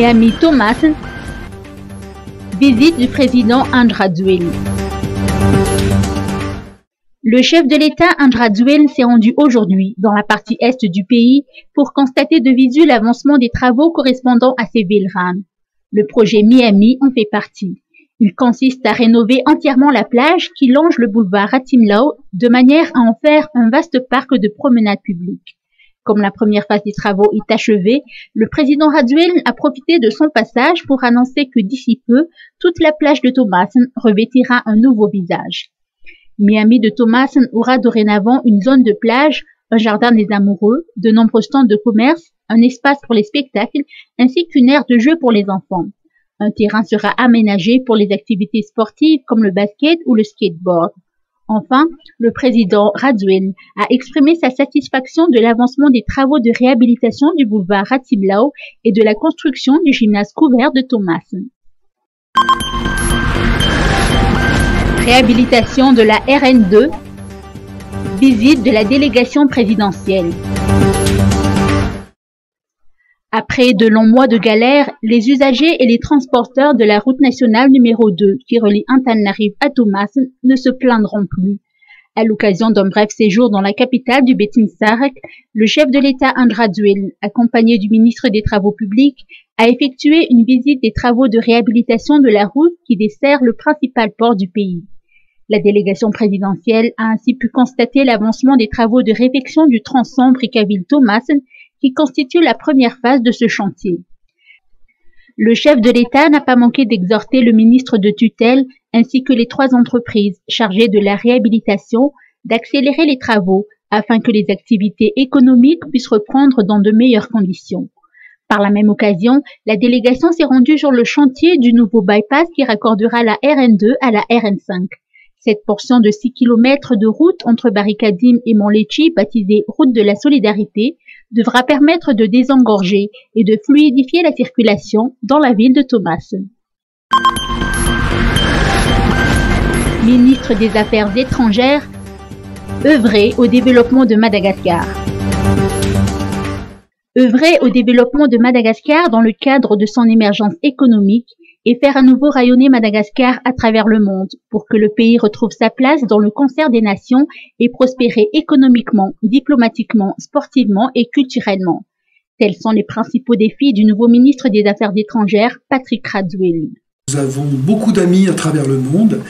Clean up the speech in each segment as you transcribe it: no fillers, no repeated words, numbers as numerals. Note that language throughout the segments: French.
Miami Thomas, visite du président André Rajoelina. Le chef de l'État André Rajoelina s'est rendu aujourd'hui dans la partie est du pays pour constater de visu l'avancement des travaux correspondant à ces villes rames. Le projet Miami en fait partie. Il consiste à rénover entièrement la plage qui longe le boulevard Ratimlau de manière à en faire un vaste parc de promenade publique. Comme la première phase des travaux est achevée, le président Rajoelina a profité de son passage pour annoncer que d'ici peu, toute la plage de Thomassen revêtira un nouveau visage. Miami de Thomassen aura dorénavant une zone de plage, un jardin des amoureux, de nombreux stands de commerce, un espace pour les spectacles, ainsi qu'une aire de jeu pour les enfants. Un terrain sera aménagé pour les activités sportives comme le basket ou le skateboard. Enfin, le président Rajoelina a exprimé sa satisfaction de l'avancement des travaux de réhabilitation du boulevard Ratimlau et de la construction du gymnase couvert de Thomassen. Réhabilitation de la RN2, visite de la délégation présidentielle. Après de longs mois de galère, les usagers et les transporteurs de la route nationale numéro 2 qui relie Antananarive à Thomassen ne se plaindront plus. À l'occasion d'un bref séjour dans la capitale du Betsinsarek, le chef de l'État André Rajoelina, accompagné du ministre des Travaux publics, a effectué une visite des travaux de réhabilitation de la route qui dessert le principal port du pays. La délégation présidentielle a ainsi pu constater l'avancement des travaux de réfection du tronçon Brickaville-Thomassen qui constitue la première phase de ce chantier. Le chef de l'État n'a pas manqué d'exhorter le ministre de tutelle ainsi que les 3 entreprises chargées de la réhabilitation d'accélérer les travaux afin que les activités économiques puissent reprendre dans de meilleures conditions. Par la même occasion, la délégation s'est rendue sur le chantier du nouveau bypass qui raccordera la RN2 à la RN5. Cette portion de 6 km de route entre Barikadim et Montlhétchi, baptisée Route de la Solidarité, devra permettre de désengorger et de fluidifier la circulation dans la ville de Thomassen. Ministre des Affaires étrangères, œuvrer au développement de Madagascar. Œuvrer au développement de Madagascar dans le cadre de son émergence économique et faire à nouveau rayonner Madagascar à travers le monde pour que le pays retrouve sa place dans le concert des nations et prospérer économiquement, diplomatiquement, sportivement et culturellement. Tels sont les principaux défis du nouveau ministre des Affaires étrangères, Patrick Rajoelina. Nous avons beaucoup d'amis à travers le monde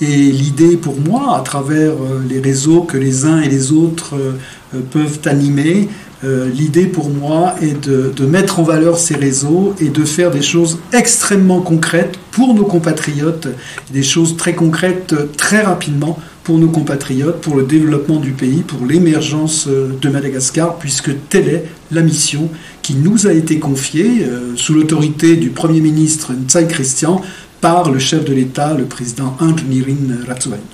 et l'idée pour moi, à travers les réseaux que les uns et les autres peuvent animer, l'idée pour moi est de mettre en valeur ces réseaux et de faire des choses extrêmement concrètes pour nos compatriotes, des choses très concrètes très rapidement pour nos compatriotes, pour le développement du pays, pour l'émergence de Madagascar, puisque telle est la mission qui nous a été confiée sous l'autorité du Premier ministre Ntsai Christian par le chef de l'État, le président Andry Rajoelina.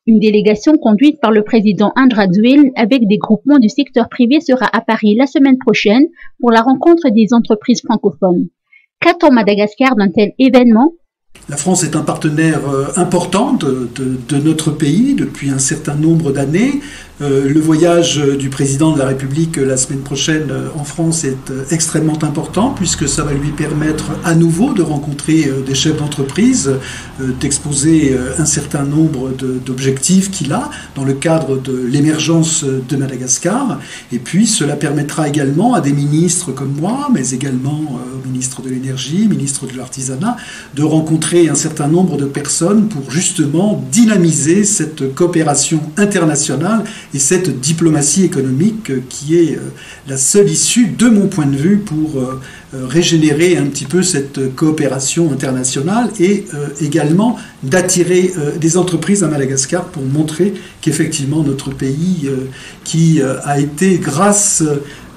Une délégation conduite par le président André Rajoelina avec des groupements du secteur privé sera à Paris la semaine prochaine pour la rencontre des entreprises francophones. Qu'attend Madagascar d'un tel événement ? La France est un partenaire important de notre pays depuis un certain nombre d'années. Le voyage du président de la République la semaine prochaine en France est extrêmement important puisque ça va lui permettre à nouveau de rencontrer des chefs d'entreprise, d'exposer un certain nombre d'objectifs qu'il a dans le cadre de l'émergence de Madagascar. Et puis cela permettra également à des ministres comme moi, mais également au ministre de l'Énergie, ministre de l'Artisanat, de rencontrer un certain nombre de personnes pour justement dynamiser cette coopération internationale et cette diplomatie économique qui est la seule issue, de mon point de vue, pour régénérer un petit peu cette coopération internationale et également d'attirer des entreprises à Madagascar pour montrer qu'effectivement notre pays, qui a été grâce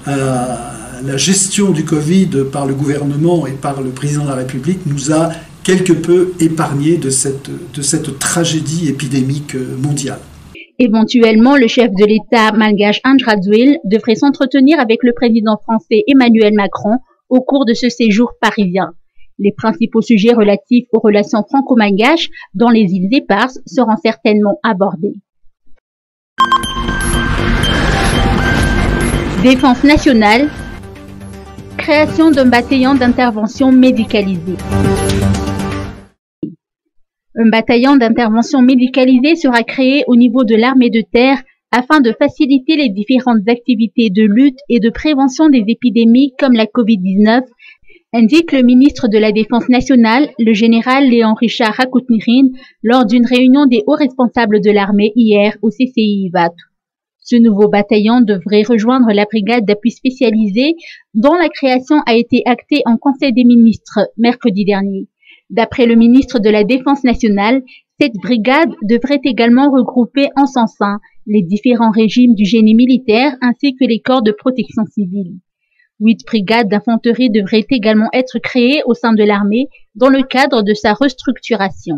à la gestion du Covid par le gouvernement et par le président de la République, nous a quelque peu épargné de cette tragédie épidémique mondiale. Éventuellement, le chef de l'État malgache André Rajoelina devrait s'entretenir avec le président français Emmanuel Macron au cours de ce séjour parisien. Les principaux sujets relatifs aux relations franco-malgaches dans les îles éparses seront certainement abordés. Défense nationale, Création d'un bataillon d'intervention médicalisé. Un bataillon d'intervention médicalisé sera créé au niveau de l'armée de terre afin de faciliter les différentes activités de lutte et de prévention des épidémies comme la Covid-19, indique le ministre de la Défense nationale, le général Léon Richard Rakoutnirine, lors d'une réunion des hauts responsables de l'armée hier au CCI Ivat. Ce nouveau bataillon devrait rejoindre la brigade d'appui spécialisé dont la création a été actée en Conseil des ministres mercredi dernier. D'après le ministre de la Défense nationale, cette brigade devrait également regrouper en son sein les différents régimes du génie militaire ainsi que les corps de protection civile. 8 brigades d'infanterie devraient également être créées au sein de l'armée dans le cadre de sa restructuration.